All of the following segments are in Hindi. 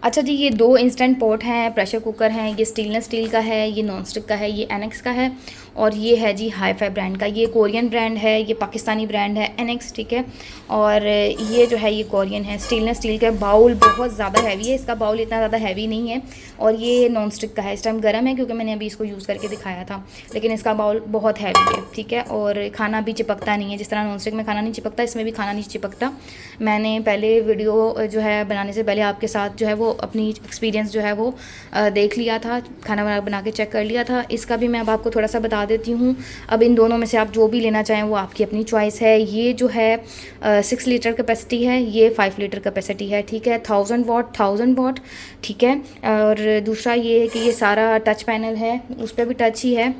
अच्छा जी, ये 2 इंस्टेंट पॉट हैं, प्रेशर कुकर हैं। ये स्टेनलेस स्टील का है, ये नॉन स्टिक का है, ये एनेक्स का है। और ये है जी हाईफाई ब्रांड का। ये कोरियन ब्रांड है, ये पाकिस्तानी ब्रांड है एनेक्स, ठीक है। और ये जो है ये कोरियन है। स्टेनलेस स्टील का बाउल बहुत ज़्यादा हैवी है, इसका बाउल इतना ज़्यादा हैवी नहीं है। और ये नॉन स्टिक का है। इस टाइम गर्म है क्योंकि मैंने अभी इसको यूज़ करके दिखाया था, लेकिन इसका बाउल बहुत हैवी है, ठीक है। और खाना भी चिपकता नहीं है, जिस तरह नॉन स्टिक में खाना नहीं चिपकता, इसमें भी खाना नहीं चिपकता। मैंने पहले वीडियो जो है बनाने से पहले आपके साथ जो है वो अपनी एक्सपीरियंस जो है वो देख लिया था, खाना बना के चेक कर लिया था। इसका भी मैं अब आपको थोड़ा सा बता देती हूँ। अब इन दोनों में से आप जो भी लेना चाहें वो आपकी अपनी चॉइस है। ये जो है 6 लीटर कैपेसिटी है, ये 5 लीटर कैपेसिटी है, ठीक है। 1000 वाट, ठीक है। और दूसरा ये है कि ये सारा टच पैनल है, उस पर भी टच ही है,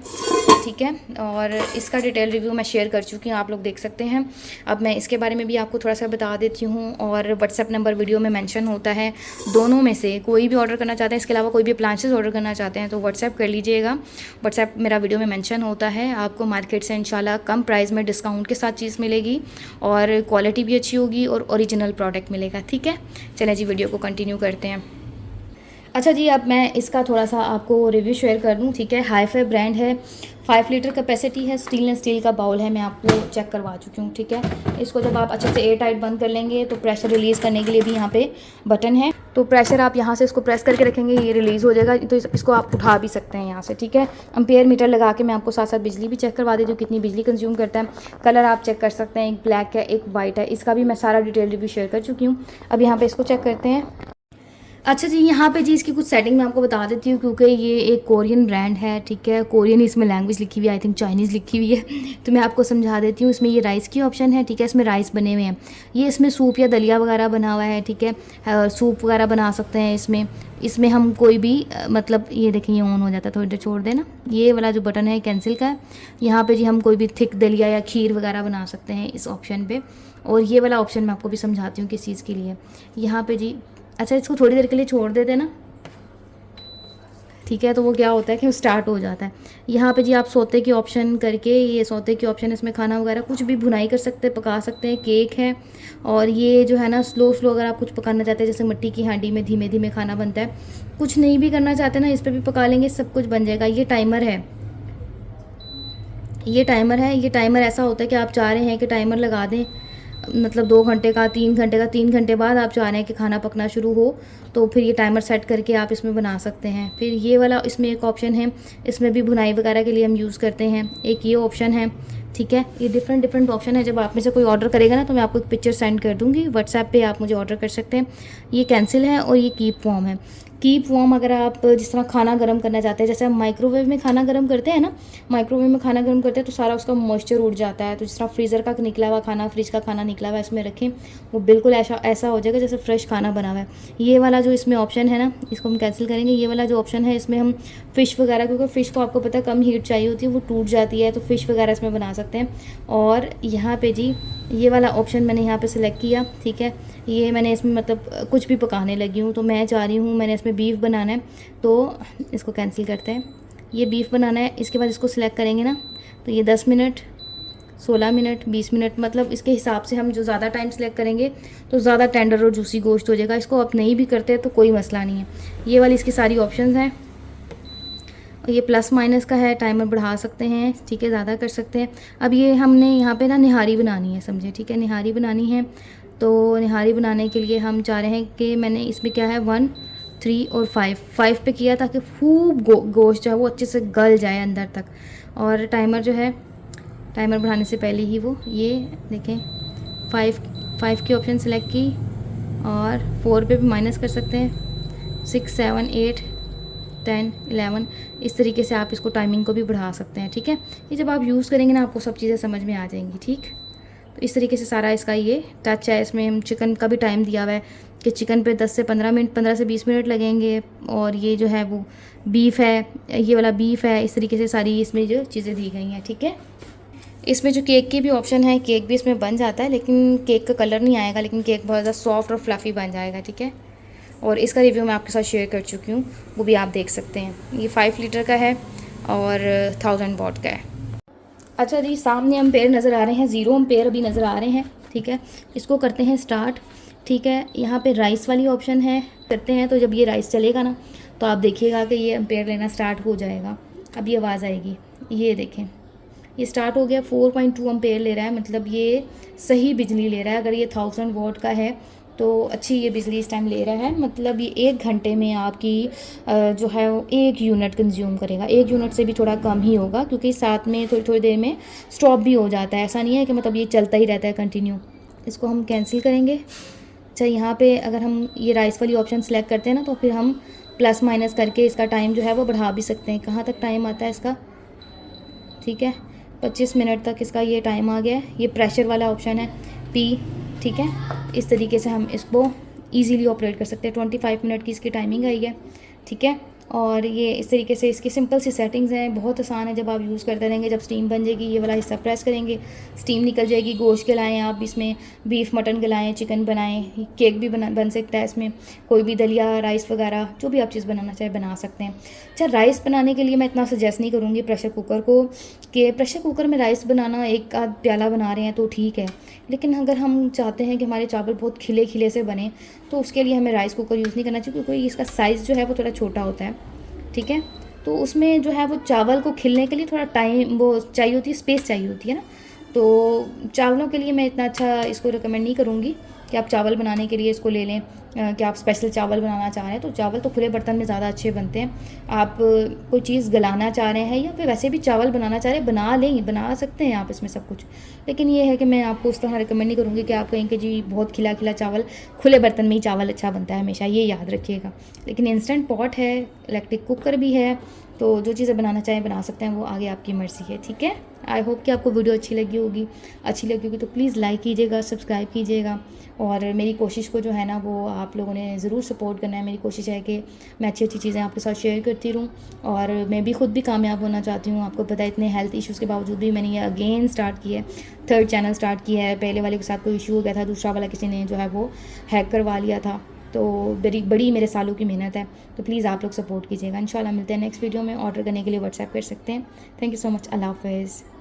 ठीक है। और इसका डिटेल रिव्यू मैं शेयर कर चुकी हूँ, आप लोग देख सकते हैं। अब मैं इसके बारे में भी आपको थोड़ा सा बता देती हूँ। और व्हाट्सएप नंबर वीडियो में मेंशन होता है। दोनों में से कोई भी ऑर्डर करना चाहते हैं, इसके अलावा कोई भी अप्लायंसेस ऑर्डर करना चाहते हैं तो व्हाट्सएप कर लीजिएगा। व्हाट्सएप मेरा वीडियो में मेंशन होता है। आपको मार्केट से इंशाल्लाह कम प्राइस में डिस्काउंट के साथ चीज़ मिलेगी और क्वालिटी भी अच्छी होगी और ओरिजिनल प्रोडक्ट मिलेगा, ठीक है। चलें जी, वीडियो को कंटिन्यू करते हैं। अच्छा जी, अब मैं इसका थोड़ा सा आपको रिव्यू शेयर कर दूं, ठीक है। हाईफाई ब्रांड है, 5 लीटर कैपेसिटी है, स्टेनलेस स्टील का बाउल है, मैं आपको चेक करवा चुकी हूँ, ठीक है। इसको जब आप अच्छे से एयर टाइट बंद कर लेंगे तो प्रेशर रिलीज़ करने के लिए भी यहाँ पे बटन है। तो प्रेशर आप यहाँ से इसको प्रेस करके रखेंगे, ये रिलीज़ हो जाएगा। तो इसको आप उठा भी सकते हैं यहाँ से, ठीक है। एम्पेयर मीटर लगा के मैं आपको साथ साथ बिजली भी चेक करवा देती हूँ, कितनी बिजली कंज्यूम करता है। कलर आप चेक कर सकते हैं, एक ब्लैक है, एक वाइट है। इसका भी मैं सारा डिटेल रिव्यू शेयर कर चुकी हूँ। अब यहाँ पर इसको चेक करते हैं। अच्छा जी, यहाँ पे जी इसकी कुछ सेटिंग मैं आपको बता देती हूँ, क्योंकि ये एक कोरियन ब्रांड है, ठीक है। कोरियन इसमें लैंग्वेज लिखी हुई है, आई थिंक चाइनीज़ लिखी हुई है तो मैं आपको समझा देती हूँ। इसमें ये राइस की ऑप्शन है, ठीक है। इसमें राइस बने हुए हैं, ये इसमें सूप या दलिया वगैरह बना हुआ है, ठीक है। सूप वगैरह बना सकते हैं इसमें हम कोई भी मतलब ये देखें, ये ऑन हो जाता है, थोड़ी देर छोड़ देना। ये वाला जो बटन है कैंसिल का है। यहाँ पे जी हम कोई भी थिक दलिया या खीर वगैरह बना सकते हैं इस ऑप्शन पे। और ये वाला ऑप्शन मैं आपको भी समझाती हूँ किस चीज़ के लिए। यहाँ पे जी, अच्छा इसको थोड़ी देर के लिए छोड़ देते ना, ठीक है। तो वो क्या होता है कि वो स्टार्ट हो जाता है। यहाँ पे जी आप सौते की ऑप्शन करके, ये सौते की ऑप्शन, इसमें खाना वगैरह कुछ भी भुनाई कर सकते हैं, पका सकते हैं। केक है। और ये जो है ना स्लो अगर आप कुछ पकाना चाहते हैं, जैसे मिट्टी की हांडी में धीमे धीमे खाना बनता है, कुछ नहीं भी करना चाहते ना, इस पर भी पका लेंगे, सब कुछ बन जाएगा। ये टाइमर है, ये टाइमर ऐसा होता है कि आप चाह रहे हैं कि टाइमर लगा दें, मतलब 2 घंटे का, 3 घंटे का, 3 घंटे बाद आप चाह रहे हैं कि खाना पकना शुरू हो, तो फिर ये टाइमर सेट करके आप इसमें बना सकते हैं। फिर ये वाला इसमें एक ऑप्शन है, इसमें भी भुनाई वगैरह के लिए हम यूज़ करते हैं। एक ये ऑप्शन है, ठीक है। ये डिफरेंट ऑप्शन है। जब आप में से कोई ऑर्डर करेगा ना तो मैं आपको एक पिक्चर सेंड कर दूँगी व्हाट्सएप पे, आप मुझे ऑर्डर कर सकते हैं। ये कैंसिल है और ये कीप वार्म है। कीप वार्म अगर आप जिस तरह खाना गर्म करना चाहते हैं, जैसे हम माइक्रोवेव में खाना गर्म करते हैं ना, माइक्रोवेव में खाना गर्म करते हैं तो सारा उसका मॉइस्चर उड़ जाता है। तो जिस तरह फ्रीज़र का निकला हुआ खाना, फ्रिज का खाना निकला हुआ इसमें रखें, वो बिल्कुल ऐसा हो जाएगा जैसे फ्रेश खाना बना हुआ है। ये वाला जो इसमें ऑप्शन है ना, इसको हम कैंसिल करेंगे। ये वाला जो ऑप्शन है, इसमें हम फ़िश वगैरह, क्योंकि फ़िश को आपको पता है कम हीट चाहिए होती है, वो टूट जाती है, तो फ़िश वगैरह इसमें बना सकते हैं। और यहाँ पे जी ये वाला ऑप्शन मैंने यहाँ पे सिलेक्ट किया, ठीक है। ये मैंने इसमें मतलब कुछ भी पकाने लगी हूँ, तो मैं चाह रही हूँ मैंने इसमें बीफ बनाना है, तो इसको कैंसिल करते हैं। ये बीफ बनाना है, इसके बाद इसको सिलेक्ट करेंगे ना, तो ये 10 मिनट, 16 मिनट, 20 मिनट, मतलब इसके हिसाब से हम जो ज़्यादा टाइम सेलेक्ट करेंगे तो ज़्यादा टेंडर और जूसी गोश्त हो जाएगा। इसको आप नहीं भी करते तो कोई मसला नहीं है। ये वाली इसकी सारी ऑप्शंस हैं। और ये प्लस माइनस का है, टाइमर बढ़ा सकते हैं, ठीक है, ज़्यादा कर सकते हैं। अब ये हमने यहाँ पे ना निहारी बनानी है, समझे, ठीक है। निहारी बनानी है, तो निहारी बनाने के लिए हम चाह रहे हैं कि मैंने इसमें क्या है 1, 3 और 5 पे किया ताकि खूब गोश्त जो है वो अच्छे से गल जाए अंदर तक। और टाइमर जो है, टाइमर बढ़ाने से पहले ही वो ये देखें 5 की ऑप्शन सेलेक्ट की, और 4 पे भी माइनस कर सकते हैं, 6, 7, 8, 10, 11, इस तरीके से आप इसको टाइमिंग को भी बढ़ा सकते हैं, ठीक है। ये जब आप यूज़ करेंगे ना आपको सब चीज़ें समझ में आ जाएंगी, ठीक। तो इस तरीके से सारा इसका ये टच है। इसमें हम चिकन का भी टाइम दिया हुआ है कि चिकन पे 10 से 15 मिनट, 15 से 20 मिनट लगेंगे। और ये जो है वो बीफ है, ये वाला बीफ है। इस तरीके से सारी इसमें जो चीज़ें दी गई हैं, ठीक है। इसमें जो केक की भी ऑप्शन है, केक भी इसमें बन जाता है, लेकिन केक का कलर नहीं आएगा, लेकिन केक बहुत ज़्यादा सॉफ्ट और फ्लफ़ी बन जाएगा, ठीक है। और इसका रिव्यू मैं आपके साथ शेयर कर चुकी हूँ, वो भी आप देख सकते हैं। ये 5 लीटर का है और 1000 वाट का है। अच्छा जी, सामने एम्पेयर नज़र आ रहे हैं, 0 एम्पेयर अभी नज़र आ रहे हैं, ठीक है। इसको करते हैं स्टार्ट। ठीक है। यहाँ पे राइस वाली ऑप्शन है, करते हैं तो जब ये राइस चलेगा ना तो आप देखिएगा कि ये एम्पेयर लेना स्टार्ट हो जाएगा। अब ये आवाज़ आएगी, ये देखें ये स्टार्ट हो गया। 4.2 एम्पेयर ले रहा है, मतलब ये सही बिजली ले रहा है। अगर ये 1000 वॉट का है तो अच्छी ये बिजली इस टाइम ले रहा है। मतलब ये 1 घंटे में आपकी जो है वो 1 यूनिट कंज्यूम करेगा। 1 यूनिट से भी थोड़ा कम ही होगा, क्योंकि साथ में थोड़ी थोड़ी देर में स्टॉप भी हो जाता है। ऐसा नहीं है कि मतलब ये चलता ही रहता है कंटिन्यू। इसको हम कैंसिल करेंगे। अच्छा, यहाँ पे अगर हम ये राइस वाली ऑप्शन सेलेक्ट करते हैं ना तो फिर हम प्लस माइनस करके इसका टाइम जो है वो बढ़ा भी सकते हैं। कहाँ तक टाइम आता है इसका, ठीक है 25 मिनट तक इसका ये टाइम आ गया है। ये प्रेशर वाला ऑप्शन है पी, ठीक है। इस तरीके से हम इसको इजीली ऑपरेट कर सकते हैं। 25 मिनट की इसकी टाइमिंग आई है, ठीक है। और ये इस तरीके से इसकी सिंपल सी सेटिंग्स हैं, बहुत आसान है। जब आप यूज़ करते रहेंगे, जब स्टीम बन जाएगी ये वाला हिस्सा प्रेस करेंगे, स्टीम निकल जाएगी। गोश्त गलाएँ आप इसमें, बीफ मटन गलाएँ, चिकन बनाएँ, केक भी बन सकता है इसमें। कोई भी दलिया राइस वगैरह जो भी आप चीज़ बनाना चाहे बना सकते हैं। अच्छा, राइस बनाने के लिए मैं इतना सजेस्ट नहीं करूँगी प्रेशर कुकर को, कि प्रेशर कुकर में राइस बनाना एक आध प्याला बना रहे हैं तो ठीक है, लेकिन अगर हम चाहते हैं कि हमारे चावल बहुत खिले खिले से बने तो उसके लिए हमें राइस कुकर यूज़ नहीं करना चाहिए, क्योंकि इसका साइज़ जो है वो थोड़ा छोटा होता है, ठीक है। तो उसमें जो है वो चावल को खिलने के लिए थोड़ा टाइम वो चाहिए होती है, स्पेस चाहिए होती है ना। तो चावलों के लिए मैं इतना अच्छा इसको रिकमेंड नहीं करूँगी कि आप चावल बनाने के लिए इसको ले लें। कि आप स्पेशल चावल बनाना चाह रहे हैं तो चावल तो खुले बर्तन में ज़्यादा अच्छे बनते हैं। आप कोई चीज़ गलाना चाह रहे हैं या फिर वैसे भी चावल बनाना चाह रहे हैं, बना लें, बना सकते हैं आप इसमें सब कुछ। लेकिन ये है कि मैं आपको उस तरह रिकमेंड नहीं करूँगी कि आप कहें कि जी बहुत खिला खिला चावल, खुले बर्तन में ही चावल अच्छा बनता है हमेशा, ये याद रखिएगा। लेकिन इंस्टेंट पॉट है, इलेक्ट्रिक कुकर भी है, तो जो चीज़ें बनाना चाहें बना सकते हैं, वो आगे आपकी मर्ज़ी है, ठीक है। आई होप कि आपको वीडियो अच्छी लगी होगी तो प्लीज़ लाइक कीजिएगा, सब्सक्राइब कीजिएगा। और मेरी कोशिश को जो है ना वो आप लोगों ने ज़रूर सपोर्ट करना है। मेरी कोशिश है कि मैं अच्छी अच्छी चीज़ें आपके साथ शेयर करती रहूँ, और मैं भी खुद भी कामयाब होना चाहती हूँ। आपको पता है इतने हेल्थ इश्यूज़ के बावजूद भी मैंने ये अगेन स्टार्ट किया है, 3rd चैनल स्टार्ट किया है। पहले वाले के साथ कोई इशू हो गया था, दूसरा वाला किसी ने जो है वो हैक करवा लिया था। तो बड़ी मेरे सालों की मेहनत है, तो प्लीज़ आप लोग सपोर्ट कीजिएगा। इंशाल्लाह मिलते हैं नेक्स्ट वीडियो में। ऑर्डर करने के लिए व्हाट्सएप कर सकते हैं। Thank you so much. Allah हाफ़िज़।